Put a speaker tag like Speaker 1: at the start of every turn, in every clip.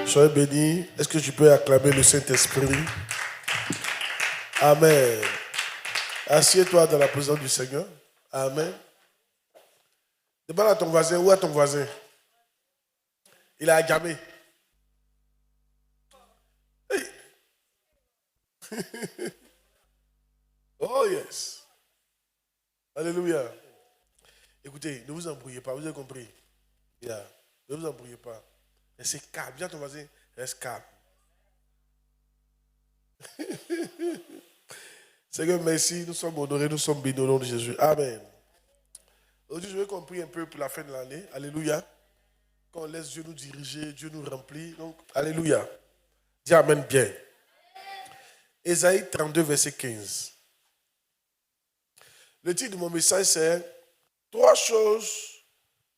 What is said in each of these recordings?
Speaker 1: Soyez bénis. Est-ce que tu peux acclamer le Saint-Esprit? Amen. Assieds-toi dans la présence du Seigneur. Amen. Demande à ton voisin, où est ton voisin? Il a gamé. Hey. Oh yes. Alléluia. Écoutez, ne vous embrouillez pas, vous avez compris? Yeah. Ne vous embrouillez pas. Restez calme. Dis à ton voisin, reste calme. Seigneur, merci. Nous sommes honorés, nous sommes bénis au nom de Jésus. Amen. Aujourd'hui, je vais qu'on prie un peu pour la fin de l'année. Alléluia. Quand on laisse Dieu nous diriger, Dieu nous remplit. Donc, alléluia. Dis amen bien. Ésaïe 32, verset 15. Le titre de mon message, c'est 3 choses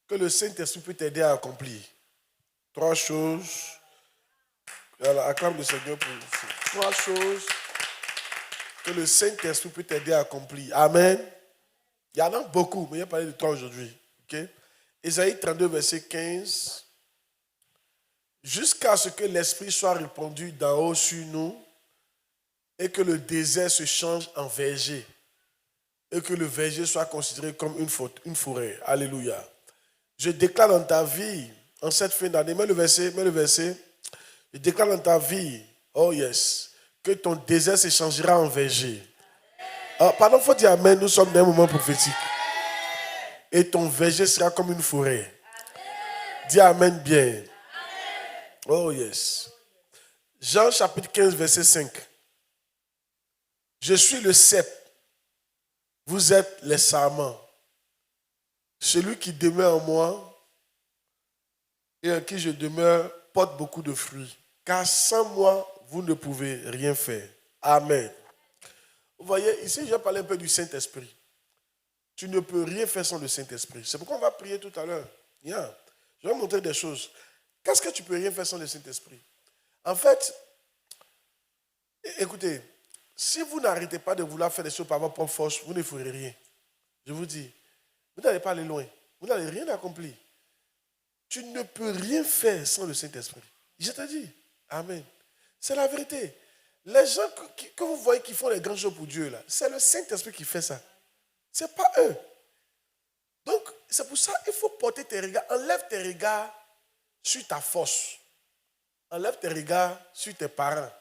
Speaker 1: que le Saint-Esprit peut t'aider à accomplir. 3 choses. Alors, acclame le Seigneur pour 3 choses que le Saint-Esprit peut t'aider à accomplir. Amen. Il y en a beaucoup, mais il y a parlé de 3 aujourd'hui. Okay? Ésaïe 32, verset 15. Jusqu'à ce que l'Esprit soit répandu d'en haut sur nous et que le désert se change en verger et que le verger soit considéré comme une forêt. Alléluia. Je déclare dans ta vie, en cette fin d'année, mets le verset. Je déclare dans ta vie, oh yes, que ton désert se changera en verger. Pardon, il faut dire amen, nous sommes dans un moment prophétique. Et ton verger sera comme une forêt. Dis amen bien. Oh yes. Jean chapitre 15, verset 5. Je suis le cep. Vous êtes les sarments. Celui qui demeure en moi et en qui je demeure porte beaucoup de fruits. Car sans moi, vous ne pouvez rien faire. Amen. Vous voyez, ici, je vais parler un peu du Saint-Esprit. Tu ne peux rien faire sans le Saint-Esprit. C'est pourquoi on va prier tout à l'heure. Yeah. Je vais montrer des choses. Qu'est-ce que tu peux rien faire sans le Saint-Esprit? En fait, écoutez, si vous n'arrêtez pas de vouloir faire des choses par votre propre force, vous ne ferez rien. Je vous dis, vous n'allez pas aller loin. Vous n'allez rien accomplir. Tu ne peux rien faire sans le Saint-Esprit. Je te dis, amen. C'est la vérité. Les gens que vous voyez qui font les grandes choses pour Dieu, là, c'est le Saint-Esprit qui fait ça. Ce n'est pas eux. Donc, c'est pour ça qu'il faut porter tes regards. Enlève tes regards sur ta force. Enlève tes regards sur tes parents,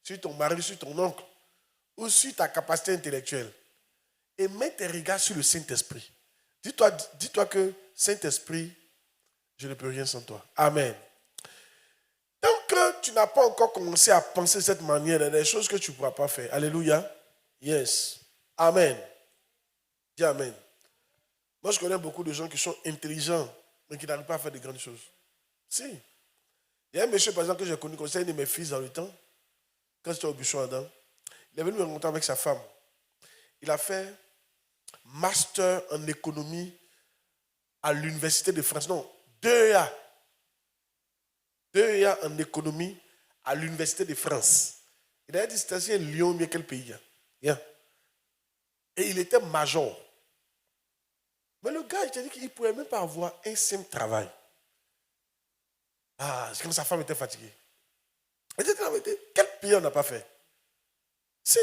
Speaker 1: sur ton mari, sur ton oncle, ou sur ta capacité intellectuelle. Et mets tes regards sur le Saint-Esprit. Dis-toi que Saint-Esprit, je ne peux rien sans toi. Amen. Tant que tu n'as pas encore commencé à penser de cette manière, il y a des choses que tu ne pourras pas faire. Alléluia. Yes. Amen. Dis amen. Moi, je connais beaucoup de gens qui sont intelligents, mais qui n'arrivent pas à faire de grandes choses. Si. Il y a un monsieur, par exemple, que j'ai connu comme ça, un de mes fils dans le temps, quand j'étais au Buchon Adam, il est venu me rencontrer avec sa femme. Il a fait master en économie à l'Université de France. Non, 2 ans. 2 ans en économie à l'Université de France. Il a distancié Lyon, mais quel pays? Yeah. Et il était major. Mais le gars, il t'a dit qu'il ne pouvait même pas avoir un simple travail. C'est comme sa femme était fatiguée. Elle dit, quel pays on n'a pas fait? Si,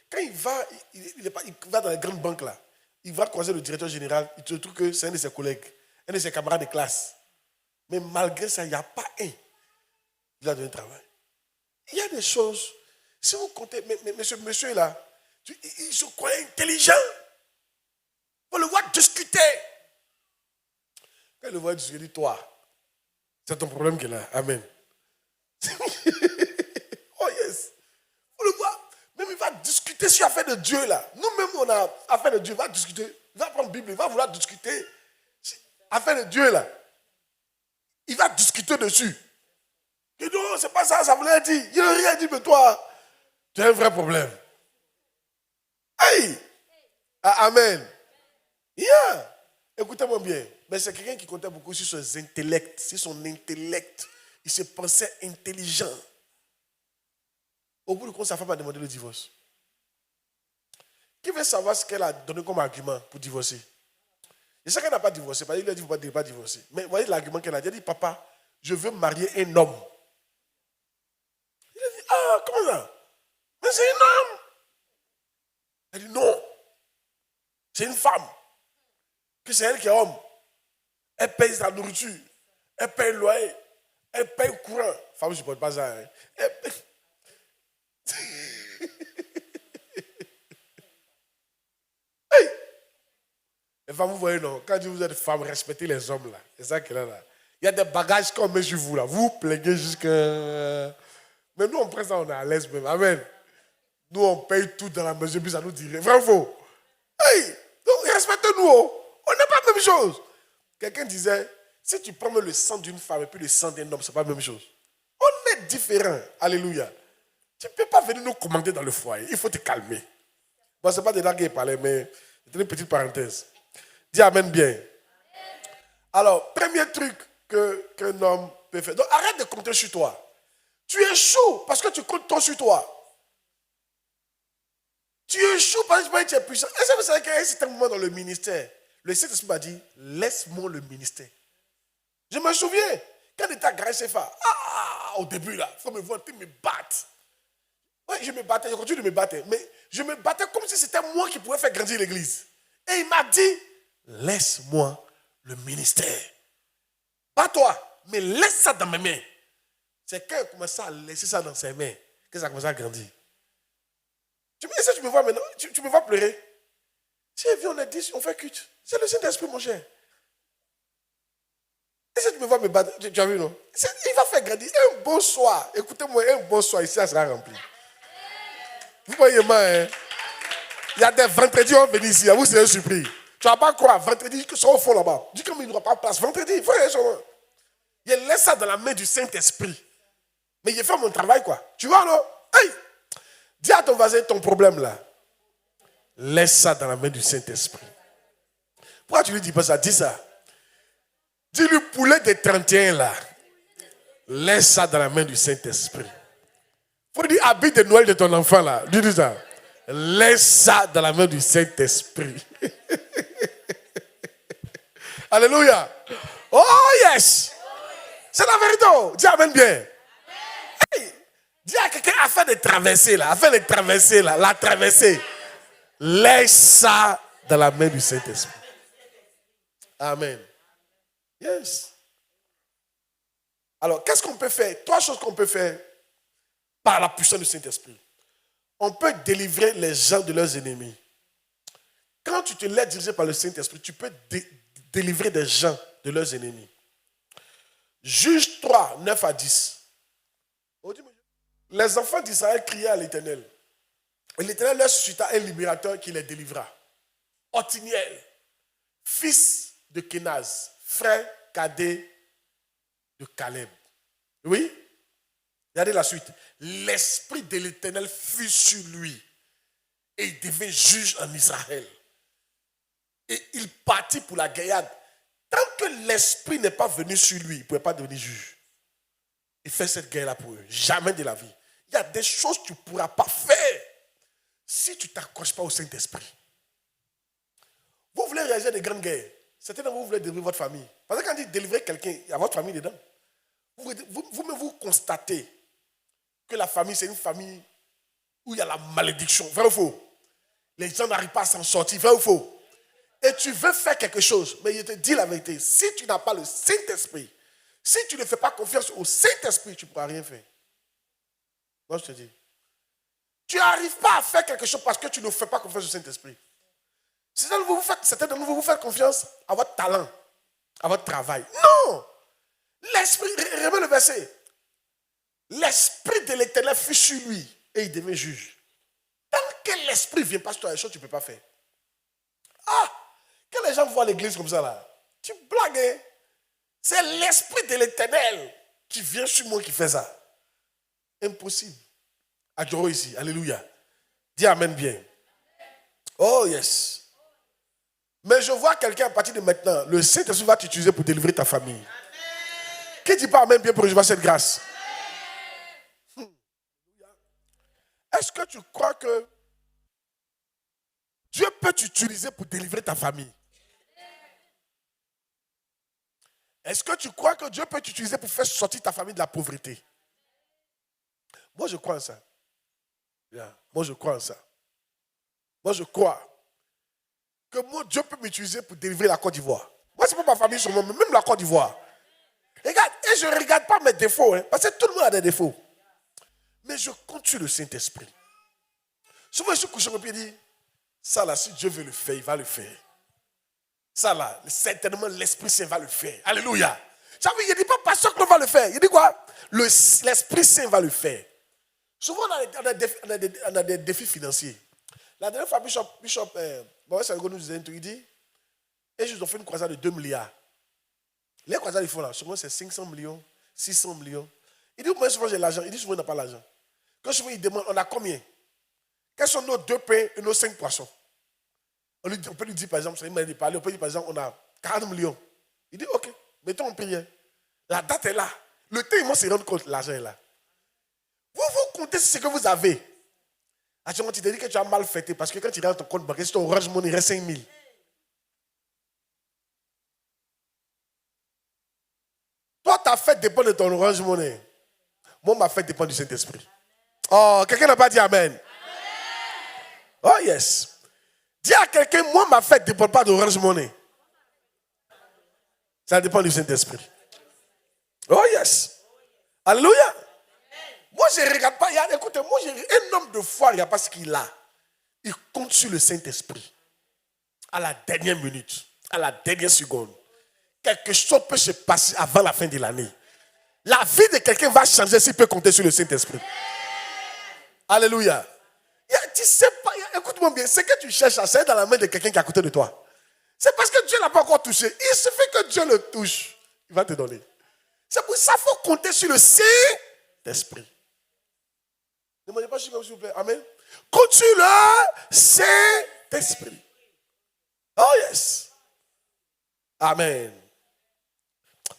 Speaker 1: quand il va dans les grandes banques là, il va croiser le directeur général, il se trouve que c'est un de ses collègues, un de ses camarades de classe. Mais malgré ça, il n'y a pas un. Il a donné un travail. Il y a des choses, si vous comptez, mais monsieur là, il se croit intelligent. On le voit discuter. Quand il le voit discuter, il dit, toi, c'est ton problème qu'il a. Amen. Oh yes. On le voit. Même il va discuter sur l'affaire de Dieu là. Nous-mêmes, on a affaire de Dieu. Il va discuter. Il va prendre la Bible. Il va vouloir discuter. Affaire de Dieu là. Il va discuter dessus. Il dit, non, c'est pas ça, ça voulait dire. Il n'a rien dit, mais toi, tu as un vrai problème. Hey! Amen. Yeah. Écoutez-moi bien. Mais c'est quelqu'un qui comptait beaucoup sur son intellect. Sur son intellect. Il se pensait intelligent. Au bout du compte, sa femme a demandé le divorce. Qui veut savoir ce qu'elle a donné comme argument pour divorcer? Je sais qu'elle n'a pas divorcé. Il lui a dit qu'il ne faut pas divorcer. Mais voyez l'argument qu'elle a dit. Elle a dit, papa, je veux marier un homme. c'est un homme. Elle dit non. C'est une femme. Que c'est elle qui est homme. Elle paye sa nourriture. Elle paye le loyer. Elle paye le courant. Femme, je ne supporte pas ça. Hein. Elle paye... Hey! Les femmes, vous voyez, non? Quand vous êtes femme, respectez les hommes là. C'est ça qu'elle est là. Il y a des bagages qu'on met sur vous là. Vous plaignez jusqu'à. Mais nous, on prend ça, on est à l'aise même. Amen. Nous, on paye tout dans la mesure, puis ça nous dirait. Vrai ou faux? Hey! Donc, respectez-nous. On n'a pas la même chose. Quelqu'un disait, si tu prends le sang d'une femme et puis le sang d'un homme, c'est pas la même chose. On est différents. Alléluia. Tu ne peux pas venir nous commander dans le foyer. Il faut te calmer. Bon, ce n'est pas de là qu'il parlait, mais c'est une petite parenthèse. Dis amen bien. Alors, premier truc qu'un homme peut faire. Donc, arrête de compter sur toi. Tu échoues parce que tu comptes trop sur toi. Tu échoues parce que tu es puissant. Est-ce que vous savez qu'à un certain moment dans le ministère, le Saint-Esprit m'a dit, laisse-moi le ministère. Je me souviens, quand j'étais à Grace CFA, au début là, il faut me voir, me battre. Oui, je me battais, je continue de me battre. Mais je me battais comme si c'était moi qui pouvais faire grandir l'église. Et il m'a dit, laisse-moi le ministère. Bats-toi, mais laisse ça dans mes mains. C'est quand il commence à laisser ça dans ses mains que ça commence à grandir. Est-ce que tu me vois maintenant? Tu me vois pleurer? Si elle vient, on est 10, on fait culte. C'est le Saint-Esprit, mon cher. Est-ce que tu me vois me battre? Tu as vu, non? Il va faire grandir. Un bon soir, écoutez-moi, un bon soir ici, ça sera rempli. Vous voyez, hein? Il y a des vendredis, on va venir ici, vous serez surpris. Tu ne vas pas croire, vendredi, ils sont au fond là-bas. Dis comme il n'y aura pas de place. Vendredi, il faut aller sur moi. Je laisse ça dans la main du Saint-Esprit. Mais je fais mon travail, quoi. Tu vois, non? Hey! Dis à ton voisin ton problème là. Laisse ça dans la main du Saint-Esprit. Pourquoi tu lui dis pas ça? Dis ça. Dis-lui poulet des 31 là. Laisse ça dans la main du Saint-Esprit. Faut dire habit de Noël de ton enfant là. Dis ça. Laisse ça dans la main du Saint-Esprit. Alléluia. Oh yes. C'est la vérité. Dis amen bien. Hey, dis à quelqu'un afin de traverser là. Afin de traverser là. La traversée. Laisse ça dans la main du Saint-Esprit. Amen. Yes. Alors, qu'est-ce qu'on peut faire? 3 choses qu'on peut faire par la puissance du Saint-Esprit. On peut délivrer les gens de leurs ennemis. Quand tu te laisses diriger par le Saint-Esprit, tu peux délivrer des gens de leurs ennemis. Juge 3, 9 à 10. Les enfants d'Israël criaient à l'Éternel. Et l'Éternel leur suscita un libérateur qui les délivra. Othniel, fils de Kenaz, frère cadet de Caleb. Oui? Regardez la suite. L'esprit de l'Éternel fut sur lui. Et il devint juge en Israël. Et il partit pour la guerre. Tant que l'esprit n'est pas venu sur lui, il ne pouvait pas devenir juge. Il fait cette guerre-là pour eux. Jamais de la vie. Il y a des choses que tu ne pourras pas faire si tu ne t'accroches pas au Saint-Esprit. Vous voulez réaliser des grandes guerres. Certains d'entre vous voulez délivrer votre famille. Parce que quand on dit délivrer quelqu'un, il y a votre famille dedans. Vous constatez que la famille, c'est une famille où il y a la malédiction. Vrai ou faux? Les gens n'arrivent pas à s'en sortir. Vrai ou faux? Et tu veux faire quelque chose, mais je te dis la vérité. Si tu n'as pas le Saint-Esprit, si tu ne fais pas confiance au Saint-Esprit, tu ne pourras rien faire. Moi, je te dis. Tu n'arrives pas à faire quelque chose parce que tu ne fais pas confiance au Saint-Esprit. Certains d'entre vous, vous faites confiance à votre talent, à votre travail. Non! L'Esprit, remets le verset. L'Esprit de l'Éternel fut sur lui et il devient juge. Tant que l'Esprit ne vient pas sur toi, les choses que tu ne peux pas faire. Ah! Quand les gens voient l'église comme ça, là, tu blagues. Hein? C'est l'Esprit de l'Éternel qui vient sur moi qui fait ça. Impossible. Adjoro ici. Alléluia. Dis amen bien. Oh yes. Mais je vois quelqu'un à partir de maintenant, le Saint-Esprit va t'utiliser pour délivrer ta famille. Qui dit pas amen bien pour recevoir cette grâce? Est-ce que tu crois que Dieu peut t'utiliser pour délivrer ta famille? Est-ce que tu crois que Dieu peut t'utiliser pour faire sortir ta famille de la pauvreté? Moi, je crois en ça. Yeah. Moi, je crois en ça. Moi, je crois que moi, Dieu peut m'utiliser pour délivrer la Côte d'Ivoire. Moi, c'est pas ma famille seulement, mais même la Côte d'Ivoire. Regarde, et je ne regarde pas mes défauts, hein, parce que tout le monde a des défauts. Mais je compte sur le Saint-Esprit. Souvent, je suis couché au pied et dis, ça là, si Dieu veut le faire, il va le faire. Ça là, certainement l'Esprit Saint va le faire. Alléluia. Ça veut dire, il ne dit pas pasteur Claude va le faire. Il dit quoi? L'Esprit Saint va le faire. Souvent, on a des défis financiers. La dernière fois, Bishop nous disait un truc, il dit, et je dois faire une croisade de 2 milliards. Les croisades, ils font là, souvent c'est 500 millions, 600 millions. Il dit, moi, souvent j'ai l'argent. Il dit, souvent, on n'a pas l'argent. Quand souvent, il demande, on a combien? Quels sont nos 2 pains et nos 5 poissons? On peut lui dire, par exemple, il m'a dit parler, on peut dire, par exemple, on a 40 millions. Il dit, ok, mettons en prière. La date est là. Le temps, il va se rendre compte, l'argent est là. Vous comptez ce que vous avez. Actuellement, tu te dis que tu as mal fêté parce que quand tu rentres ton compte bancaire, si ton Orange Money, il reste 5 000. Toi, ta fête dépend de ton Orange Money. Moi, ma fête dépend du Saint-Esprit. Oh, quelqu'un n'a pas dit Amen. Oh, yes. Dis à quelqu'un, moi, ma fête ne dépend pas d'Orange Money. Ça dépend du Saint-Esprit. Oh, yes. Alléluia. Moi, je ne regarde pas. Écoutez, moi, un homme de foi, il n'y a pas ce qu'il a. Il compte sur le Saint-Esprit. À la dernière minute, à la dernière seconde, quelque chose peut se passer avant la fin de l'année. La vie de quelqu'un va changer s'il peut compter sur le Saint-Esprit. Alléluia. Tu sais pas, écoute-moi bien, ce que tu cherches à c'est dans la main de quelqu'un qui est à côté de toi. C'est parce que Dieu ne l'a pas encore touché. Il suffit que Dieu le touche. Il va te donner. C'est pour ça qu'il faut compter sur le Saint-Esprit. Ne demandez pas s'il vous plaît. Amen. Compte sur le Saint-Esprit. Oh yes. Amen.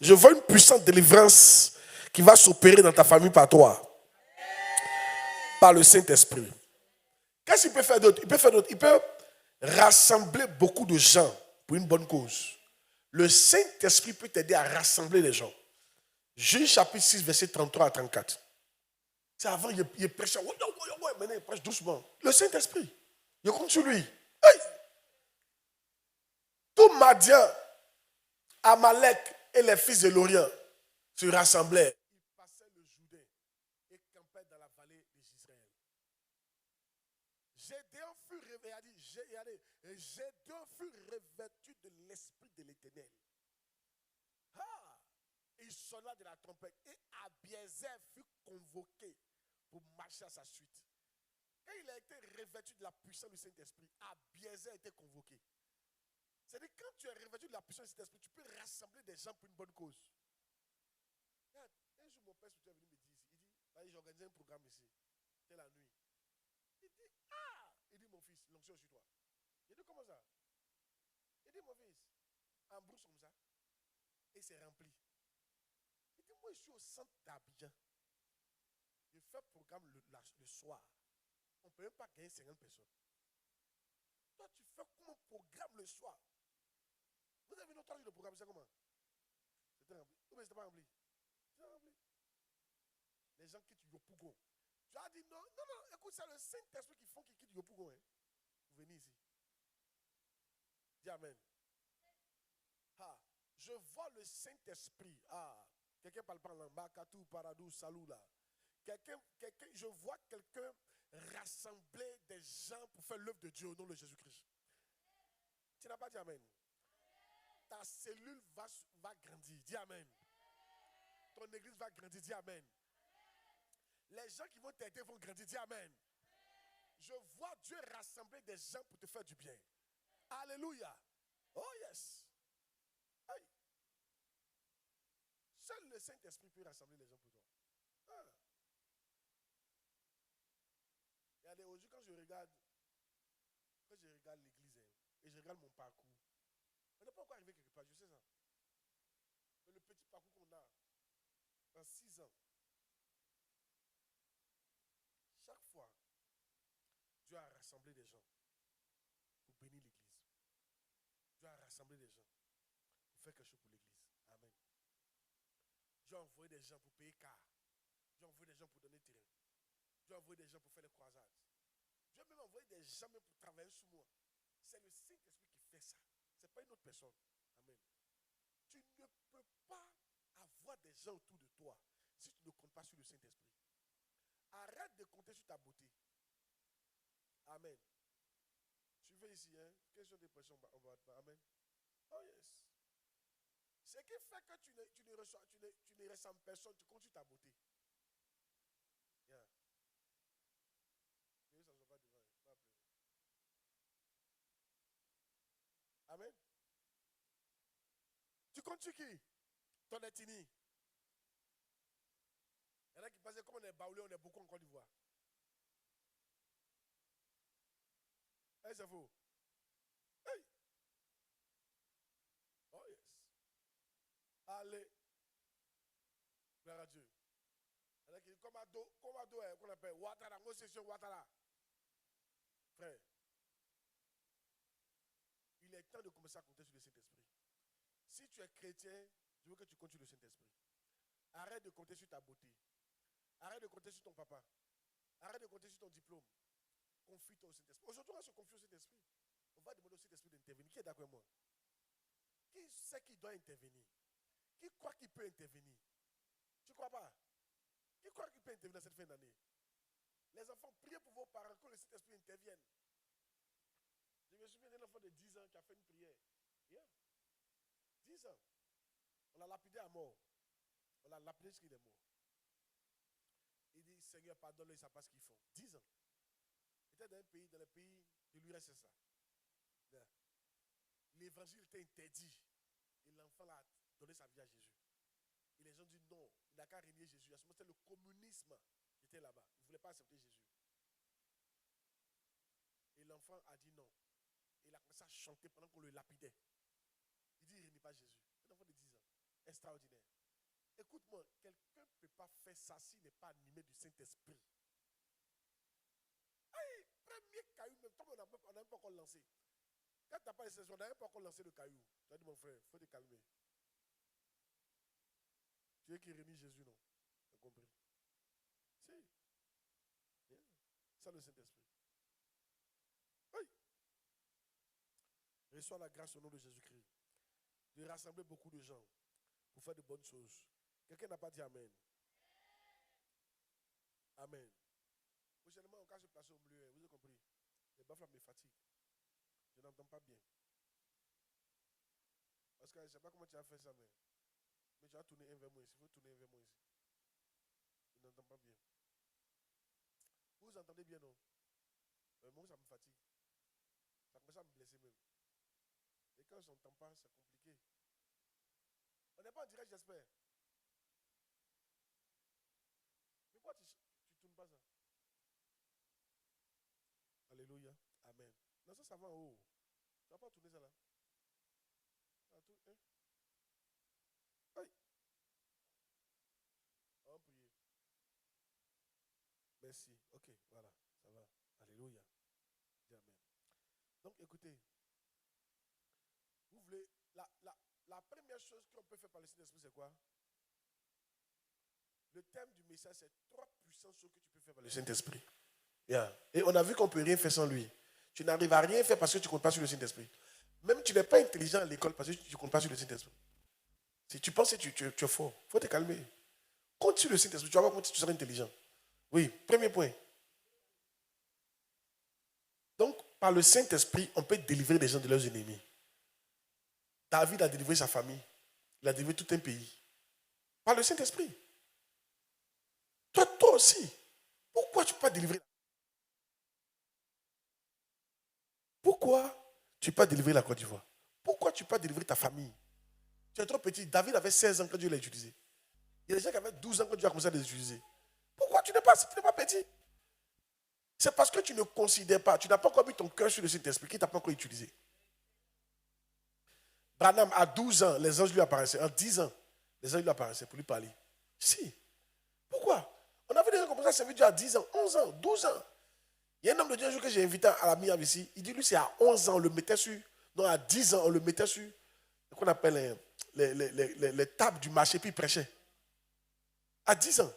Speaker 1: Je vois une puissante délivrance qui va s'opérer dans ta famille par toi. Par le Saint-Esprit. Qu'est-ce qu'il peut faire d'autre? Il peut rassembler beaucoup de gens pour une bonne cause. Le Saint-Esprit peut t'aider à rassembler les gens. Juge chapitre 6, verset 33 à 34. C'est avant, il prêchait. Maintenant, il prêche doucement. Le Saint-Esprit. Il compte sur lui. Hey! Tout Madian, Amalek et les fils de l'Orient se rassemblaient. Ils passaient le Jourdain et campaient dans la vallée d'Israël. Gédéon fut revêtu de l'esprit de l'Éternel. Et il sonna de la trompette et Abiezer fut convoqué pour marcher à sa suite. Quand il a été revêtu de la puissance du Saint-Esprit, Abiezer a été convoqué. C'est-à-dire quand tu es revêtu de la puissance du Saint-Esprit, tu peux rassembler des gens pour une bonne cause. Regarde, un jour mon père est venu me dire ici, il dit, j'ai organisé un programme ici, c'était la nuit. Il dit, mon fils, l'onction sur toi. Il dit, comment ça? Il dit, mon fils, en brousse comme ça, et c'est rempli. Il dit, moi je suis au centre d'Abidjan. Je fais programme le soir. On ne peut même pas gagner 50 personnes. Toi, tu fais comment programme le soir? Vous avez une autre de programme, c'est comment? C'était rempli. Ou bien c'était pas rempli? C'était rempli. Les gens quittent Yopougon. Tu as dit non, écoute, c'est le Saint-Esprit qui font qu'ils quittent Yopougon. Hein. Vous venez ici. Dis Amen. Je vois le Saint-Esprit. Quelqu'un parle par là. Makatou, Paradou, Salou là. Je vois quelqu'un rassembler des gens pour faire l'œuvre de Dieu au nom de Jésus-Christ. Tu n'as pas dit Amen. Ta cellule va grandir. Dis Amen. Ton église va grandir. Dis Amen. Les gens qui vont t'aider vont grandir. Dis Amen. Je vois Dieu rassembler des gens pour te faire du bien. Alléluia. Oh yes. Aïe. Seul le Saint-Esprit peut rassembler les gens pour toi. Regardez, aujourd'hui, quand je regarde l'église et je regarde mon parcours, on n'est pas encore arrivé quelque part, je sais ça. Mais le petit parcours qu'on a en 6 ans, chaque fois, Dieu a rassemblé des gens pour bénir l'église. Dieu a rassemblé des gens pour faire quelque chose pour l'église. Amen. Dieu a envoyé des gens pour payer car. Dieu a envoyé des gens pour donner terrain. Dieu a envoyé des gens pour faire les croisades. Dieu a même envoyé des gens même pour travailler sous moi. C'est le Saint-Esprit qui fait ça. Ce n'est pas une autre personne. Amen. Tu ne peux pas avoir des gens autour de toi si tu ne comptes pas sur le Saint-Esprit. Arrête de compter sur ta beauté. Amen. Suivez ici, hein. Question de pression, on va. Amen. Oh yes. Ce qui fait que tu ne ressembles personne, tu comptes sur ta beauté. Yeah. Mais ça ne se voit pas devant. Pas pleurer. Amen. Tu comptes sur qui? Ton ethnie. Il y en a qui pensent comme on est baoulé, on est beaucoup en Côte d'Ivoire. Hey, c'est faux. Hey. Oh yes. Allez. Gloire à Dieu. Il y en a qui disent, comme ado, qu'on appelle Ouattara, moi c'est sur Ouattara. Frère, il est temps de commencer à compter sur le Saint-Esprit. Si tu es chrétien, je veux que tu comptes sur le Saint-Esprit. Arrête de compter sur ta beauté. Arrête de compter sur ton papa. Arrête de compter sur ton diplôme. Confie-toi au Saint-Esprit. Aujourd'hui, on va se confier au Saint-Esprit. On va demander au Saint-Esprit d'intervenir. Qui est d'accord avec moi? Qui sait qu'il doit intervenir? Qui croit qu'il peut intervenir? Tu ne crois pas? Qui croit qu'il peut intervenir dans cette fin d'année? Les enfants, priez pour vos parents que le Saint-Esprit intervienne. Je me souviens d'un enfant de 10 ans qui a fait une prière. Yeah. 10 ans. On l'a lapidé à mort. On l'a lapidé jusqu'il est mort. Il dit, Seigneur, pardonne-le, ils ne savent pas ce qu'ils font. 10 ans. Il était dans le pays de l'URSS. Yeah. L'évangile était interdit. Et l'enfant a donné sa vie à Jésus. Et les gens disent non, il n'a qu'à régner Jésus. À ce moment, c'était le communisme qui était là-bas. Il ne voulait pas accepter Jésus. Et l'enfant a dit non. Et il a commencé à chanter pendant qu'on le lapidait. Il dit, il ne renie pas Jésus. C'est un enfant de 10 ans. Extraordinaire. Écoute-moi, quelqu'un ne peut pas faire ça s'il n'est pas animé du Saint-Esprit. Hey, premier caillou, même on n'a même pas encore lancé. Quand tu n'as pas les saisons, on n'a même pas encore lancé le caillou. Tu as dit, mon frère, il faut te calmer. Tu veux qu'il renie Jésus, non? Tu as compris? Si. Yeah. C'est le Saint-Esprit. Oui. Reçois la grâce au nom de Jésus-Christ de rassembler beaucoup de gens pour faire de bonnes choses. Quelqu'un n'a pas dit Amen. Amen. Prochainement, on va se placer au milieu. Vous avez compris? Les baffles me fatiguent. Je n'entends pas bien. Parce que je ne sais pas comment tu as fait ça, mais tu as tourné un vers moi ici. Il faut tourner un vers moi ici. Je n'entends pas bien. Vous entendez bien, non? Moi, ça me fatigue. Ça commence à me blesser même. Et quand je n'entends pas, c'est compliqué. On n'est pas en direct, j'espère. Mais pourquoi tu ne tournes pas ça? Alléluia. Amen. Non, ça va en haut. Tu ne vas pas tourner ça là. Hein? Aïe. On va prier. Merci. Ok, voilà. Ça va. Alléluia. Dis Amen. Donc, écoutez. Vous voulez. La première chose qu'on peut faire par le Saint-Esprit, c'est quoi? Le thème du message, c'est 3 puissances choses que tu peux faire par le Saint-Esprit. Yeah. Et on a vu qu'on ne peut rien faire sans lui. Tu n'arrives à rien faire parce que tu ne comptes pas sur le Saint-Esprit. Même tu n'es pas intelligent à l'école parce que tu ne comptes pas sur le Saint-Esprit. Si tu penses que tu es fort, il faut te calmer. Compte sur le Saint-Esprit, tu vas voir comment tu seras intelligent. Oui, premier point. Donc, par le Saint-Esprit, on peut délivrer des gens de leurs ennemis. David a délivré sa famille. Il a délivré tout un pays. Par le Saint-Esprit. Toi aussi. Pourquoi tu ne peux pas délivrer? Pourquoi tu ne peux pas délivrer la Côte d'Ivoire? Pourquoi tu ne peux pas délivrer ta famille? Tu es trop petit. David avait 16 ans quand Dieu l'a utilisé. Il y a des gens qui avaient 12 ans quand Dieu a commencé à les utiliser. Pourquoi tu n'es pas petit? C'est parce que tu ne considères pas, tu n'as pas encore mis ton cœur sur le Saint-Esprit qui ne t'a pas encore utilisé. Branham, à 12 ans, les anges lui apparaissaient. En 10 ans, les anges lui apparaissaient pour lui parler. Si. Pourquoi? On avait des gens qui commencent à servir Dieu à 10 ans, 11 ans, 12 ans. Il y a un homme de Dieu un jour que j'ai invité à la Miami ici. Il dit, lui, c'est à 11 ans, on le mettait sur. Non, à 10 ans, on le mettait sur. Ce qu'on appelle les tables du marché, puis il prêchait. À 10 ans.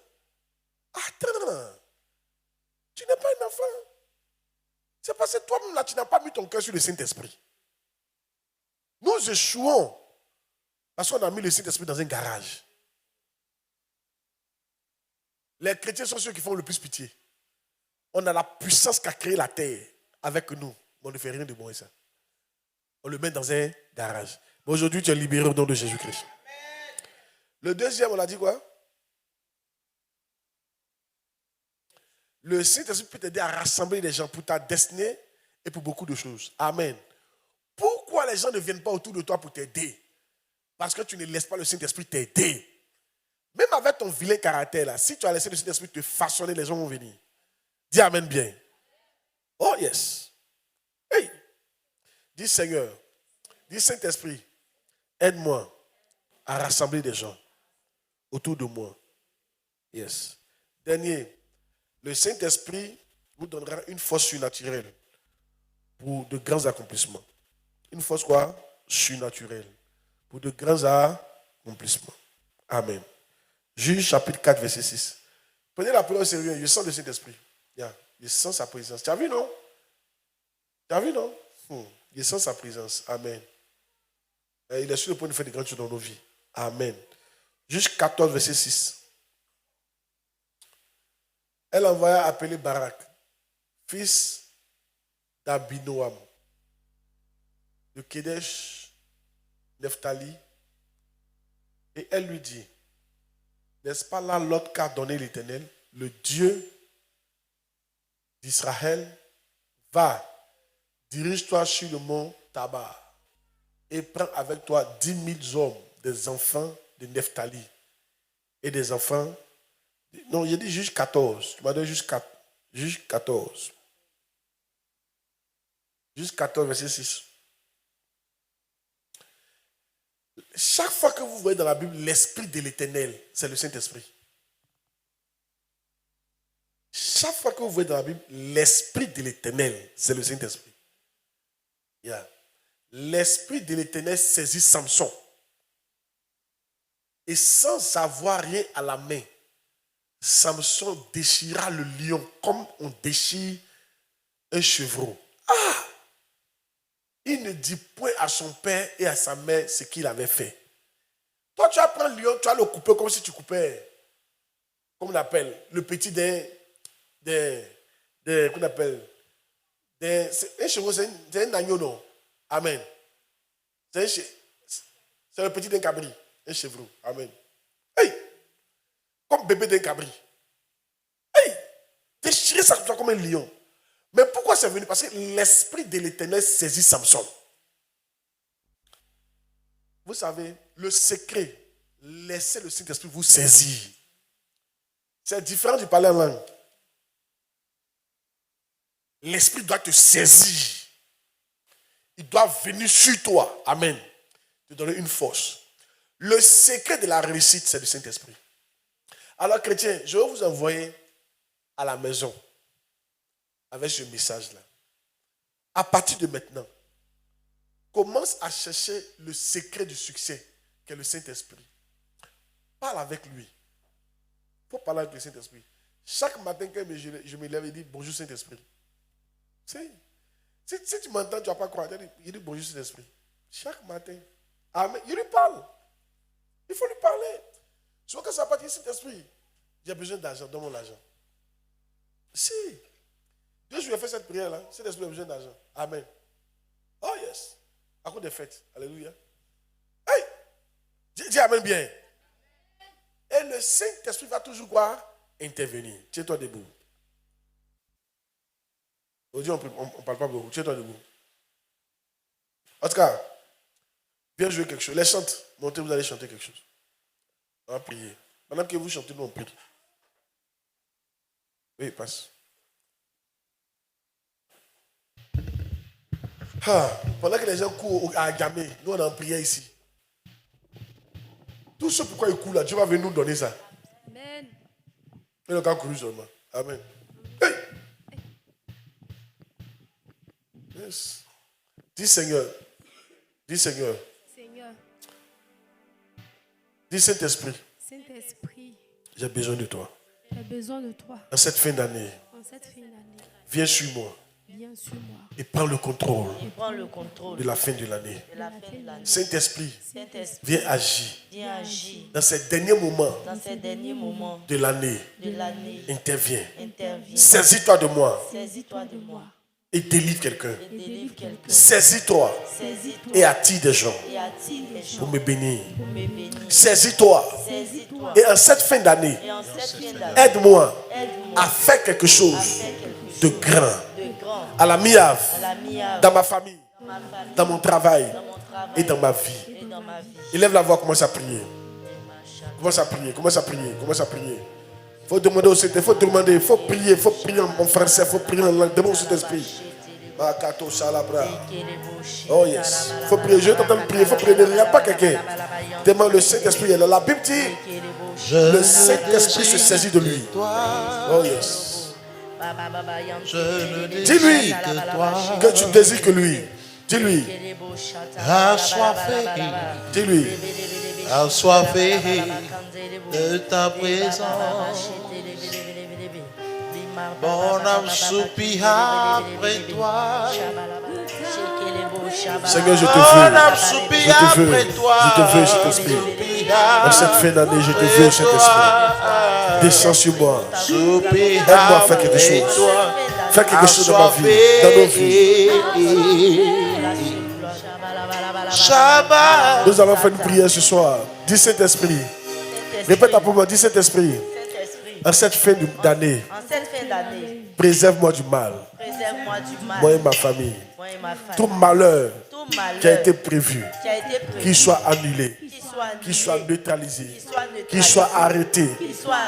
Speaker 1: Attends. enfant. C'est parce que toi-même, là, tu n'as pas mis ton cœur sur le Saint-Esprit. Nous échouons parce qu'on a mis le Saint-Esprit dans un garage. Les chrétiens sont ceux qui font le plus pitié. On a la puissance qu'a créé la terre avec nous. Mais on ne fait rien de bon et ça. On le met dans un garage. Mais aujourd'hui, tu es libéré au nom de Jésus-Christ. Le deuxième, on a dit quoi? Le Saint-Esprit peut t'aider à rassembler les gens pour ta destinée et pour beaucoup de choses. Amen. Pourquoi les gens ne viennent pas autour de toi pour t'aider? Parce que tu ne laisses pas le Saint-Esprit t'aider. Même avec ton vilain caractère, là, si tu as laissé le Saint-Esprit te façonner, les gens vont venir. Dis Amen bien. Oh yes. Hey. Dis Seigneur, dis Saint-Esprit, aide-moi à rassembler des gens autour de moi. Yes. Dernier, le Saint-Esprit vous donnera une force surnaturelle pour de grands accomplissements. Une force quoi? Surnaturelle. Pour de grands accomplissements. Amen. Juge chapitre 4, verset 6. Prenez la parole au sérieux. Je sens le Saint-Esprit. Yeah. Je sens sa présence. Tu as vu, non? Tu as vu, non? Je sens sa présence. Amen. Et il est sur le point de faire des grandes choses dans nos vies. Amen. Juge 14, verset 6. Elle envoya appeler Barak, fils d'Abinoam, de Kedesh, Nephtali, et elle lui dit, n'est-ce pas là l'ordre qu'a donné l'Éternel, le Dieu d'Israël? Va, dirige-toi sur le mont Tabar et prends avec toi 10 000 hommes, des enfants de Nephtali et des enfants. Non, j'ai dit juge 14. Tu m'as donné juge 14. Juge 14, verset 6. Chaque fois que vous voyez dans la Bible l'Esprit de l'Éternel, c'est le Saint-Esprit. Chaque fois que vous voyez dans la Bible l'Esprit de l'Éternel, c'est le Saint-Esprit. Yeah. L'Esprit de l'Éternel saisit Samson. Et sans avoir rien à la main, Samson déchira le lion comme on déchire un chevreau. Ah! Il ne dit point à son père et à sa mère ce qu'il avait fait. Toi, tu vas prendre le lion, tu vas le couper comme si tu coupais, comme on appelle, le petit qu'on appelle, un chevreau, c'est un agneau, non? Amen. C'est le petit d'un cabri, un chevreau. Amen. Hey! Comme bébé d'un cabri. Hey! Déchirer ça comme un lion. Mais pourquoi c'est venu? Parce que l'Esprit de l'Éternel saisit Samson. Vous savez, le secret, laissez le Saint-Esprit vous saisir. C'est différent du parler en langue. L'Esprit doit te saisir. Il doit venir sur toi. Amen. Te donner une force. Le secret de la réussite, c'est le Saint-Esprit. Alors, chrétiens, je vais vous envoyer à la maison avec ce message-là. À partir de maintenant, commence à chercher le secret du succès, qui est le Saint-Esprit. Parle avec lui. Il faut parler avec le Saint-Esprit. Chaque matin, quand je me lève, il dit bonjour Saint-Esprit. Si tu m'entends, tu ne vas pas croire. Il dit bonjour Saint-Esprit. Chaque matin. Amen. Il lui parle. Il faut lui parler. Souvent quand ça va dire Saint-Esprit, j'ai besoin d'argent, donne-moi l'argent. Si. Dieu, je lui ai fait cette prière-là. Saint-Esprit a besoin d'argent. Amen. Oh yes. À cause des fêtes. Alléluia. Hey! Dis Amen bien. Et le Saint-Esprit va toujours quoi? Intervenir. Tiens-toi debout. Aujourd'hui, on ne parle pas beaucoup. Tiens-toi debout. En tout cas, viens jouer quelque chose. Les chante. Montez, vous allez chanter quelque chose. On va prier. Pendant que vous chantez, nous on prie. Oui, passe. Pendant que les gens courent à Gamé, nous on est en prière ici. Tout ce pourquoi ils courent là, Dieu va venir nous donner ça. Amen. Et le gars couru seulement. Amen. Hey! Yes. Dis Seigneur. Dis Seigneur.
Speaker 2: Seigneur.
Speaker 1: Dis Saint-Esprit.
Speaker 2: Saint-Esprit.
Speaker 1: J'ai besoin de toi.
Speaker 2: J'ai besoin de toi.
Speaker 1: En cette fin d'année.
Speaker 2: En cette fin d'année,
Speaker 1: viens sur moi
Speaker 2: viens sur moi
Speaker 1: et prends le contrôle
Speaker 3: Il prend le contrôle
Speaker 1: de la fin de l'année.
Speaker 3: de la fin de l'année.
Speaker 1: Saint-Esprit,
Speaker 3: Saint-Esprit,
Speaker 1: viens agir
Speaker 3: viens agir
Speaker 1: dans ces derniers moments
Speaker 3: dans ces derniers moments
Speaker 1: de l'année.
Speaker 3: de l'année.
Speaker 1: Interviens.
Speaker 3: Interviens.
Speaker 1: Saisis-toi de moi
Speaker 3: Saisis-toi de moi
Speaker 1: et délivre quelqu'un.
Speaker 3: et délivre quelqu'un.
Speaker 1: Saisis-toi
Speaker 3: Saisis-toi
Speaker 1: et attire des gens
Speaker 3: et attire les gens
Speaker 1: pour me bénir.
Speaker 3: pour me bénir.
Speaker 1: Saisis-toi
Speaker 3: Saisis-toi
Speaker 1: et en cette fin d'année,
Speaker 3: et en cette fin d'année,
Speaker 1: aide-moi
Speaker 3: aide-moi
Speaker 1: à faire quelque chose
Speaker 3: à faire quelque
Speaker 1: de
Speaker 3: chose
Speaker 1: grand
Speaker 3: de grand
Speaker 1: à la MIAV,
Speaker 3: à la miave,
Speaker 1: dans ma famille,
Speaker 3: dans ma famille,
Speaker 1: dans mon travail
Speaker 3: dans mon travail
Speaker 1: et dans ma vie.
Speaker 3: et dans ma vie.
Speaker 1: Élève la voix, commence à prier. Commence à prier, commence à prier, commence à prier. Faut demander au Saint-Esprit, faut demander, faut prier en français, faut prier en langue. Demande au Saint-Esprit. Makato Salabra. Oh yes. Faut prier, je t'entends prier, faut prier. Il n'y a pas quelqu'un. Demande le Saint-Esprit. est là. La Bible dit, le Saint-Esprit se saisit de lui. Oh yes. Dis-lui que tu désires que lui. Dis-lui.
Speaker 4: Assoiffé,
Speaker 1: Dis-lui.
Speaker 4: assoiffé de ta présence. Mon âme soupire après toi.
Speaker 1: Seigneur, je te
Speaker 4: Mon
Speaker 1: veux.
Speaker 4: âme soupire
Speaker 1: Je te veux.
Speaker 4: après toi.
Speaker 1: Je te veux, Saint-Esprit. En cette fin d'année, je te veux, Saint-Esprit. Descends sur moi.
Speaker 4: Soupire
Speaker 1: Aide-moi à faire quelque
Speaker 4: après
Speaker 1: chose.
Speaker 4: toi.
Speaker 1: Fais quelque chose dans ma vie, dans nos vies.
Speaker 4: Shabbat.
Speaker 1: Nous allons faire une prière ce soir. Dis Saint-Esprit. Répète après moi, dis Saint-Esprit.
Speaker 3: Saint-Esprit,
Speaker 1: En cette fin d'année,
Speaker 3: en cette fin d'année,
Speaker 1: préserve-moi du mal.
Speaker 3: préserve-moi du mal,
Speaker 1: Moi et ma famille.
Speaker 3: moi et ma famille.
Speaker 1: Tout malheur
Speaker 3: Tout malheur
Speaker 1: qui a été prévu,
Speaker 3: qui a été prévu,
Speaker 1: qu'il soit annulé,
Speaker 3: qu'il soit
Speaker 1: qu'il soit neutralisé,
Speaker 3: neutralisé,
Speaker 1: qu'il soit arrêté,
Speaker 3: arrêté,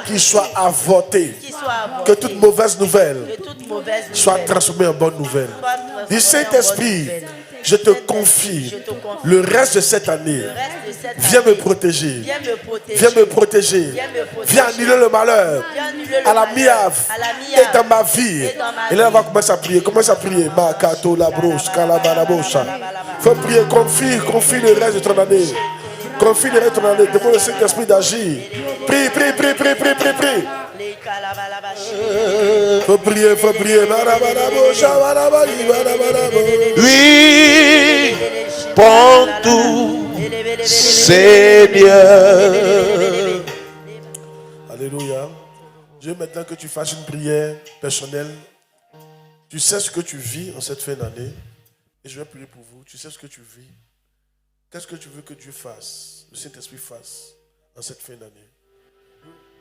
Speaker 1: qu'il soit avorté.
Speaker 3: qu'il soit avorté,
Speaker 1: Que toute mauvaise nouvelle
Speaker 3: que toute mauvaise
Speaker 1: soit
Speaker 3: nouvelle
Speaker 1: transformée en bonne nouvelle.
Speaker 3: soit transformée
Speaker 1: Dis
Speaker 3: en
Speaker 1: Saint-Esprit,
Speaker 3: bonne nouvelle.
Speaker 1: je te confie
Speaker 3: Je te confie
Speaker 1: le reste de cette année.
Speaker 3: le reste de cette
Speaker 1: Viens
Speaker 3: année.
Speaker 1: me protéger.
Speaker 3: Viens me protéger.
Speaker 1: Viens me protéger.
Speaker 3: Viens me protéger.
Speaker 1: Viens annuler le malheur
Speaker 3: Viens annuler le
Speaker 1: à la
Speaker 3: malheur,
Speaker 1: miave
Speaker 3: à la miave,
Speaker 1: et dans ma vie.
Speaker 3: et dans ma
Speaker 1: Et là, on va
Speaker 3: vie.
Speaker 1: commencer à prier. Commence à prier. Makato la broche, kalabarabosa. Faut prier, confie le reste de ton année. Confie le reste de ton année. Demande le Saint-Esprit d'agir. Prie, prie, prie, prie, prie, prie, prie.
Speaker 3: Les calabalabas.
Speaker 1: Faut prier, faut prier. Barabarabosha, barabari, barabarabo.
Speaker 4: Oui, prends tout, Seigneur.
Speaker 1: Alléluia. Je veux maintenant que tu fasses une prière personnelle. Tu sais ce que tu vis en cette fin d'année. Et je vais prier pour vous. Tu sais ce que tu vis. Qu'est-ce que tu veux que Dieu fasse, le Saint-Esprit fasse en cette fin d'année?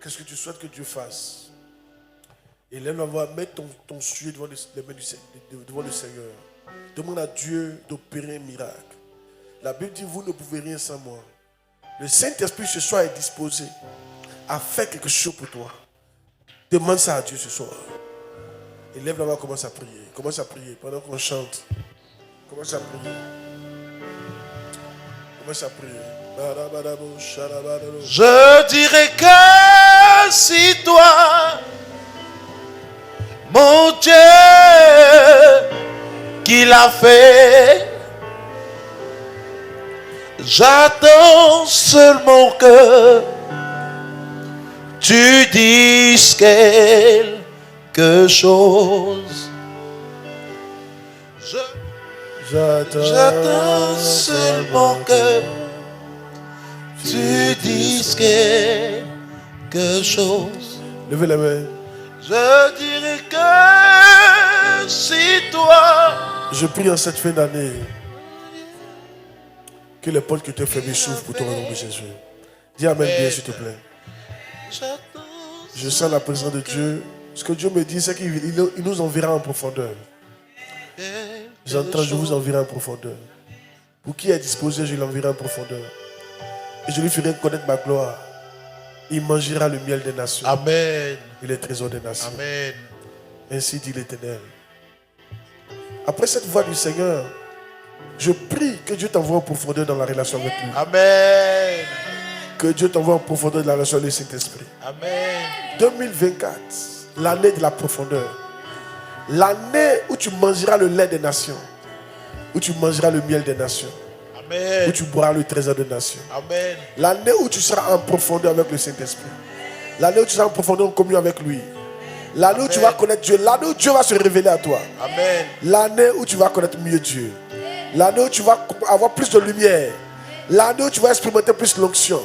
Speaker 1: Qu'est-ce que tu souhaites que Dieu fasse? Et là, on va mettre ton sujet devant les mains devant le Seigneur. Demande à Dieu d'opérer un miracle. La Bible dit, vous ne pouvez rien sans moi. Le Saint-Esprit ce soir est disposé à faire quelque chose pour toi. Demande ça à Dieu ce soir. Et lève la main, commence à prier. Commence à prier pendant qu'on chante. Commence à prier. Commence à prier.
Speaker 4: Je dirais que si toi, mon Dieu, qui l'a fait, j'attends seulement que tu dises quelque chose. J'attends seulement que tu dises quelque chose.
Speaker 1: Levez les mains.
Speaker 4: Je dirais que si toi,
Speaker 1: Je prie en cette fin d'année que les portes que tu as fermées s'ouvrent pour toi au nom de Jésus. Dis Amen bien s'il te plaît. Je sens la présence de Dieu. Ce que Dieu me dit, c'est qu'il nous enverra en profondeur. J'entends, je vous enverrai en profondeur. Pour qui est disposé, je l'enverrai en profondeur. Et je lui ferai connaître ma gloire. Il mangera le miel des nations.
Speaker 4: Amen.
Speaker 1: Et les trésors des nations.
Speaker 4: Amen.
Speaker 1: Ainsi dit l'Éternel. Après cette voix du Seigneur, je prie que Dieu t'envoie en profondeur dans la relation avec lui.
Speaker 4: Amen.
Speaker 1: Que Dieu t'envoie en profondeur dans la relation avec le Saint-Esprit.
Speaker 4: Amen.
Speaker 1: 2024, l'année de la profondeur. L'année où tu mangeras le lait des nations. Où tu mangeras le miel des nations.
Speaker 4: Amen.
Speaker 1: Où tu boiras le trésor des nations.
Speaker 4: Amen.
Speaker 1: L'année où tu seras en profondeur avec le Saint-Esprit. L'année où tu seras en profondeur en communion avec lui. L'année où tu vas connaître Dieu. L'année où Dieu va se révéler à toi.
Speaker 4: Amen.
Speaker 1: L'année où tu vas connaître mieux Dieu. L'année où tu vas avoir plus de lumière. L'année où tu vas expérimenter plus l'onction.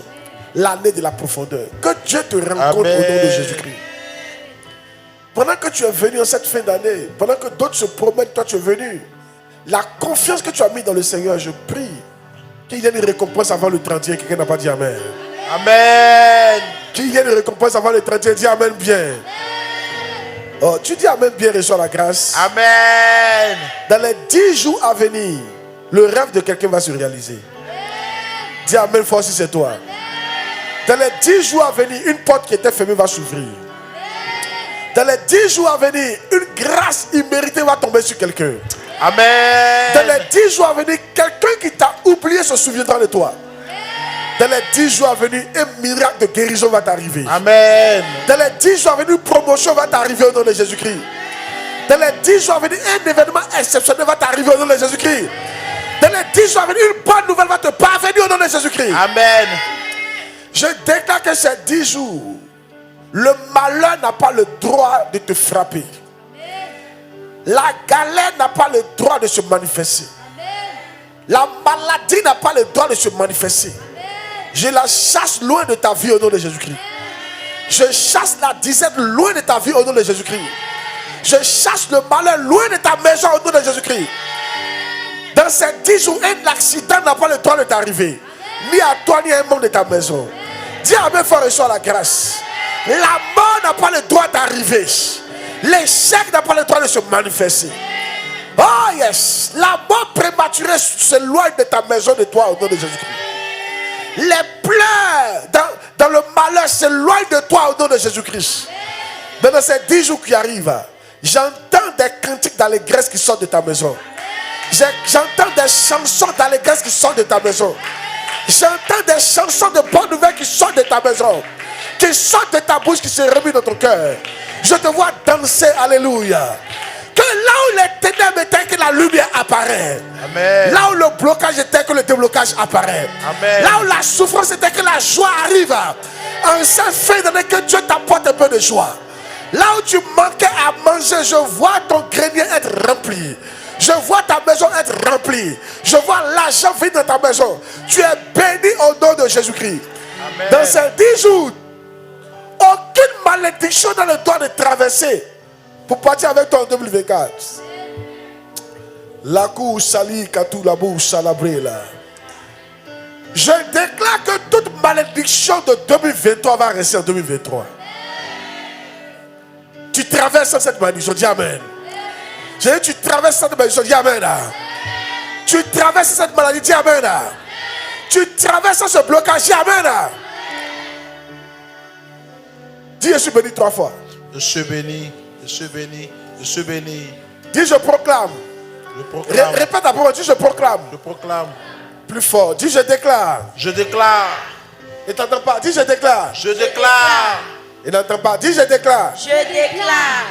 Speaker 1: L'année de la profondeur. Que Dieu te rencontre
Speaker 4: Amen.
Speaker 1: au nom de Jésus-Christ. Pendant que tu es venu en cette fin d'année, pendant que d'autres se promènent, toi tu es venu. La confiance que tu as mis dans le Seigneur, je prie qu'il y ait une récompense avant le 31. Quelqu'un n'a pas dit Amen.
Speaker 4: Amen.
Speaker 1: Qu'il y ait une récompense avant le 31. Dis Amen bien. Oh, tu dis Amen bien, reçois la grâce.
Speaker 4: Amen.
Speaker 1: Dans les 10 jours à venir, le rêve de quelqu'un va se réaliser. Dis Amen fort si c'est toi. Dans les 10 jours à venir, une porte qui était fermée va s'ouvrir. Dans les 10 jours à venir, une grâce imméritée va tomber sur quelqu'un.
Speaker 4: Amen.
Speaker 1: Dans les 10 jours à venir, quelqu'un qui t'a oublié se souviendra de toi. Dans les 10 jours à venir, un miracle de guérison va t'arriver.
Speaker 4: Amen.
Speaker 1: Dans les 10 jours à venir, une promotion va t'arriver au nom de Jésus-Christ. Dans les 10 jours à venir, un événement exceptionnel va t'arriver au nom de Jésus-Christ. Dans les 10 jours à venir, une bonne nouvelle va te parvenir au nom de Jésus-Christ.
Speaker 4: Amen.
Speaker 1: Je déclare que ces 10 jours, le malheur n'a pas le droit de te frapper. La galère n'a pas le droit de se manifester. La maladie n'a pas le droit de se manifester. Je la chasse loin de ta vie au nom de Jésus-Christ. Je chasse la disette loin de ta vie au nom de Jésus-Christ. Je chasse le malheur loin de ta maison au nom de Jésus-Christ. Dans ces 10 jours, un accident n'a pas le droit de t'arriver. Ni à toi, ni à un membre de ta maison. Dis Amen fort et sois la grâce. La mort n'a pas le droit d'arriver. L'échec n'a pas le droit de se manifester. Oh yes. La mort prématurée s'éloigne de ta maison, de toi au nom de Jésus-Christ. Les pleurs dans le malheur s'éloignent de toi au nom de Jésus-Christ. Dans ces 10 jours qui arrivent, j'entends des cantiques d'allégresse qui sortent de ta maison. J'entends des chansons d'allégresse qui sortent de ta maison. J'entends des chansons de bonnes nouvelles qui sortent de ta maison, qui sortent de ta bouche, qui se remuent dans ton cœur. Je te vois danser, alléluia. Que là où les ténèbres étaient, que la lumière apparaît.
Speaker 4: Amen.
Speaker 1: Là où le blocage était, que le déblocage apparaît.
Speaker 4: Amen.
Speaker 1: Là où la souffrance était, que la joie arrive. En cette fin d'année, que Dieu t'apporte un peu de joie. Là où tu manquais à manger, je vois ton grenier être rempli. Je vois ta maison être remplie. Je vois l'argent venir dans ta maison. Tu es béni au nom de Jésus-Christ.
Speaker 4: Amen.
Speaker 1: Dans ces 10 jours, aucune malédiction n'a le droit de traverser pour partir avec toi en 2024. La cour sali katou la bouche salabré là. Je déclare que toute malédiction de 2023 va rester en 2023. Tu traverses cette malédiction, dis Amen. J'ai dit, tu traverses cette malédiction, dis Amen. Tu traverses cette maladie, dis Amen. Tu traverses ce blocage, dis Amen. Dis, je suis béni 3 fois.
Speaker 4: Je suis béni, je suis béni, je suis béni.
Speaker 1: Dis, je proclame.
Speaker 4: Je proclame.
Speaker 1: Répète après moi, dis, je proclame.
Speaker 4: Je proclame.
Speaker 1: Plus fort, dis, je déclare.
Speaker 4: Je déclare.
Speaker 1: Il t'entend pas, dis, je déclare.
Speaker 4: Je déclare.
Speaker 1: Il n'entend pas, dis, je déclare.
Speaker 3: Je déclare.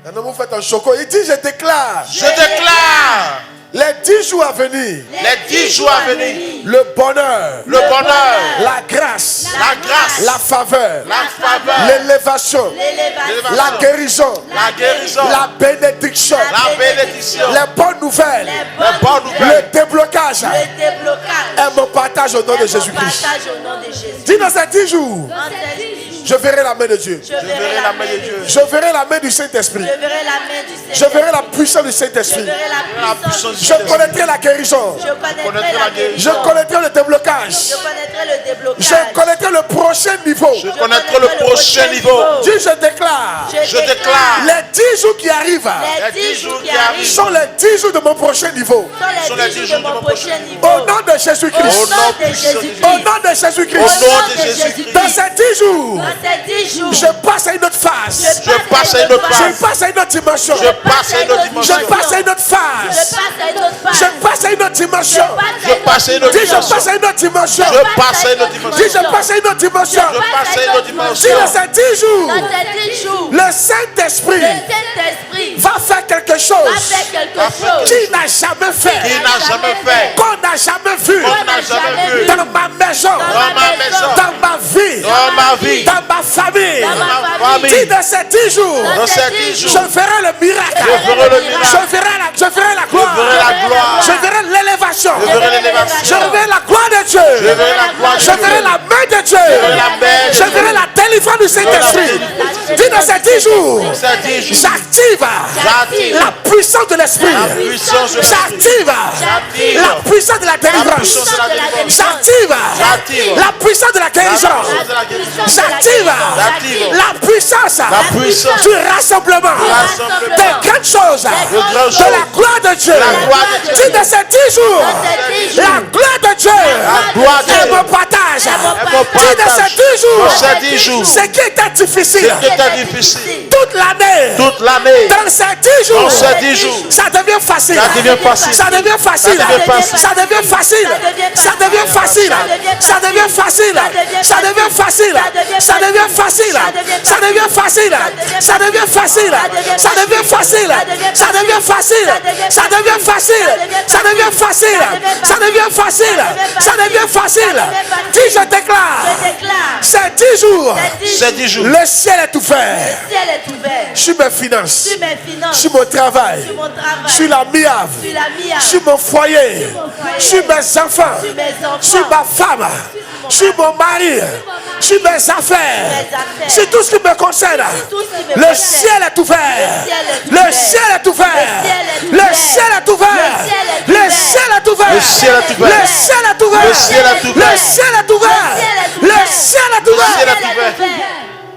Speaker 1: Un homme vous fait un choco, il dit, je déclare.
Speaker 4: Je déclare.
Speaker 1: Les 10 jours à venir,
Speaker 4: Les 10 jours à venir.
Speaker 1: le bonheur,
Speaker 4: Le bonheur.
Speaker 1: la grâce,
Speaker 4: La grâce.
Speaker 1: la faveur,
Speaker 4: La faveur.
Speaker 1: l'élévation,
Speaker 3: L'élévation.
Speaker 1: la guérison,
Speaker 4: La guérison.
Speaker 1: la bénédiction,
Speaker 4: La bénédiction.
Speaker 1: les bonnes nouvelles,
Speaker 4: Les bonnes
Speaker 1: le
Speaker 4: nouvelles.
Speaker 1: déblocage
Speaker 3: Le déblocage.
Speaker 1: est mon partage au nom de
Speaker 3: Mon
Speaker 1: Jésus-Christ.
Speaker 3: partage au nom de Jésus.
Speaker 1: Dis dans ces 10 jours,
Speaker 3: Dans ces 10 jours,
Speaker 1: je verrai la main de Dieu.
Speaker 3: je verrai la main de Dieu.
Speaker 1: Je verrai la main du Saint-Esprit.
Speaker 3: Je verrai la main du
Speaker 1: Je
Speaker 3: Seigneur.
Speaker 1: verrai la puissance du
Speaker 3: Je
Speaker 1: Saint-Esprit.
Speaker 3: verrai la puissance du
Speaker 1: Je connaîtrai la guérison.
Speaker 3: Je connaîtrai
Speaker 4: connaîtrai
Speaker 3: la
Speaker 4: la guérison.
Speaker 1: Je
Speaker 3: guérison.
Speaker 1: connaîtrai le déblocage.
Speaker 3: Je connaîtrai le déblocage.
Speaker 1: Je connaîtrai le prochain niveau.
Speaker 4: Je connaîtrai le prochain niveau.
Speaker 1: Dis, je déclare.
Speaker 4: Je déclare.
Speaker 1: Les 10 jours qui arrivent
Speaker 3: Les 10 jours qui arrivent
Speaker 1: sont les 10 jours de mon prochain niveau.
Speaker 3: sont les 10 jours de mon prochain niveau.
Speaker 1: Au nom de
Speaker 3: Au
Speaker 1: Jésus-Christ.
Speaker 3: nom de Jésus-Christ.
Speaker 1: Au nom de
Speaker 4: Au
Speaker 1: Jésus-Christ.
Speaker 4: nom de Jésus-Christ.
Speaker 1: Dans ces 10 jours,
Speaker 3: Dans ces 10 jours,
Speaker 1: je passe à une autre phase.
Speaker 4: Je passe à une autre
Speaker 1: Je
Speaker 4: phase.
Speaker 1: passe à une autre dimension.
Speaker 4: Je passe à une autre dimension.
Speaker 1: Je passe à une autre
Speaker 3: je
Speaker 1: phase.
Speaker 3: passe à une autre phase.
Speaker 1: Je passe à une autre dimension.
Speaker 4: Je passe à une autre
Speaker 1: Dis, je
Speaker 4: dimension.
Speaker 1: passe à une autre dimension.
Speaker 4: Je passe à une autre dimension.
Speaker 1: Dis, je passe à une autre dimension.
Speaker 4: Je passe à une autre
Speaker 1: Dis,
Speaker 4: dimension.
Speaker 1: dans ces 10 jours,
Speaker 3: Dans ces 10 jours,
Speaker 1: le Saint-Esprit
Speaker 3: le Saint-Esprit
Speaker 1: va faire quelque
Speaker 3: va
Speaker 1: chose
Speaker 3: faire quelque
Speaker 4: Va faire
Speaker 3: chose
Speaker 1: qu'il n'a jamais
Speaker 4: Qui
Speaker 1: fait,
Speaker 4: n'a jamais fait.
Speaker 1: qu'on n'a jamais vu
Speaker 4: Qu'on n'a jamais vu.
Speaker 1: dans ma maison,
Speaker 4: Dans ma maison.
Speaker 1: dans ma vie,
Speaker 4: Dans ma vie.
Speaker 1: dans ma famille.
Speaker 3: Dans ma famille.
Speaker 1: Dis dans ces 10 jours.
Speaker 4: Dans ces 10 jours,
Speaker 1: Je ferai le miracle.
Speaker 4: je ferai le miracle.
Speaker 1: Je ferai la gloire.
Speaker 4: Je ferai la gloire.
Speaker 1: Je ferai l'élévation.
Speaker 4: Je ferai l'élévation.
Speaker 1: Je verrai la gloire de Dieu.
Speaker 4: Je verrai la gloire de
Speaker 1: Je
Speaker 4: Dieu.
Speaker 1: verrai la main de Dieu.
Speaker 4: verrai la main de
Speaker 1: Je
Speaker 4: Dieu.
Speaker 1: verrai la délivrance du Saint-Esprit. Dis dans ces 10 jours.
Speaker 4: Dans ces 10 jours,
Speaker 1: J'active
Speaker 4: j'active
Speaker 1: la puissance de l'Esprit.
Speaker 4: la puissance de l'Esprit.
Speaker 1: J'active
Speaker 4: J'active
Speaker 1: la puissance de la délivrance.
Speaker 4: puissance de la délivrance.
Speaker 1: J'active
Speaker 4: J'active
Speaker 1: la puissance de la guérison. J'active la puissance
Speaker 4: puissance
Speaker 1: du rassemblement
Speaker 4: rassemblement.
Speaker 1: des grandes choses
Speaker 4: grandes
Speaker 1: de
Speaker 4: choses.
Speaker 1: la gloire de Dieu.
Speaker 4: La gloire de Dieu.
Speaker 1: Dis dans ces 10 jours, la gloire de Dieu
Speaker 4: gloire de
Speaker 1: est
Speaker 4: Dieu.
Speaker 1: mon partage.
Speaker 4: mon
Speaker 1: Dis dans
Speaker 4: partage.
Speaker 1: ces 10 jours,
Speaker 4: Dans ces 10 jours,
Speaker 1: ce qui était difficile
Speaker 4: ce qui était difficile,
Speaker 1: toute l'année,
Speaker 4: toute l'année,
Speaker 1: dans ces 10 jours,
Speaker 4: dans ces 10 jours,
Speaker 1: ça devient facile.
Speaker 4: ça devient facile.
Speaker 1: Ça devient facile.
Speaker 4: Ça devient facile.
Speaker 1: Ça devient facile. Ça devient facile. Ça devient facile. Ça devient facile. Ça devient facile. Ça devient facile. Ça devient facile. Ça devient facile. Ça devient facile. Ça devient facile. Ça devient facile. Ça devient facile. Ça devient facile. Dis, je déclare. Ces 10 jours,
Speaker 4: ces 10 jours,
Speaker 1: le ciel est ouvert.
Speaker 3: Le ciel est ouvert.
Speaker 1: Sur mes finances.
Speaker 3: Sur mes finances.
Speaker 1: Sur mon travail.
Speaker 3: Sur mon travail.
Speaker 1: Sur la miave.
Speaker 3: Sur la mienne.
Speaker 1: Sur mon foyer. Sur mes enfants.
Speaker 3: Sur mes enfants.
Speaker 1: Sur ma femme. Sur mon mari. Sur mes affaires. Sur tout ce qui me concerne.
Speaker 3: tout ce qui me
Speaker 1: Le
Speaker 3: concerne.
Speaker 1: ciel est ouvert.
Speaker 3: Le
Speaker 1: Le ciel est ouvert. Le ciel est ouvert. Le ciel est ouvert.
Speaker 4: Le ciel est ouvert.
Speaker 1: Le ciel est ouvert.
Speaker 4: Le ciel est ouvert.
Speaker 1: Le ciel est ouvert. Le ciel est
Speaker 4: ciel
Speaker 1: ouvert.
Speaker 4: est ouvert.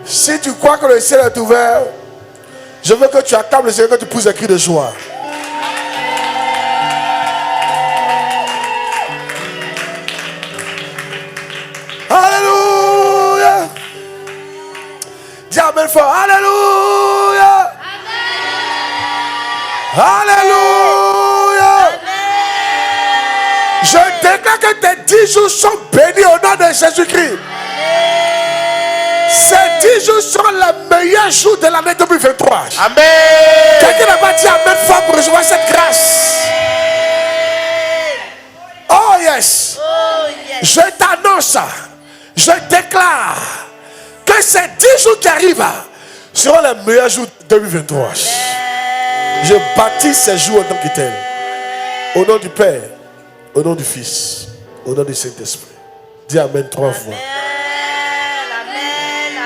Speaker 1: Si tu crois que le ciel est ouvert, je veux que tu acclames le Seigneur, que tu pousses un cri de joie. Alléluia. Dis amen fort. Alléluia. Alléluia. Je déclare que tes 10 jours sont bénis au nom de Jésus-Christ. Ces 10 jours sont les meilleurs jours de l'année 2023.
Speaker 4: Amen.
Speaker 1: Quelqu'un n'a pas dit amen fort pour recevoir cette grâce. Oh yes.
Speaker 3: Oh yes.
Speaker 1: Je t'annonce, je déclare que ces 10 jours qui arrivent seront les meilleurs jours de 2023. Je bâtis ces jours en tant que tels. Au nom du Père, au nom du Fils, au nom du Saint-Esprit. Dis amen 3 fois.
Speaker 3: Amen.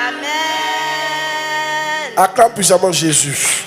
Speaker 3: Amen.
Speaker 1: Acclame puissamment Jésus.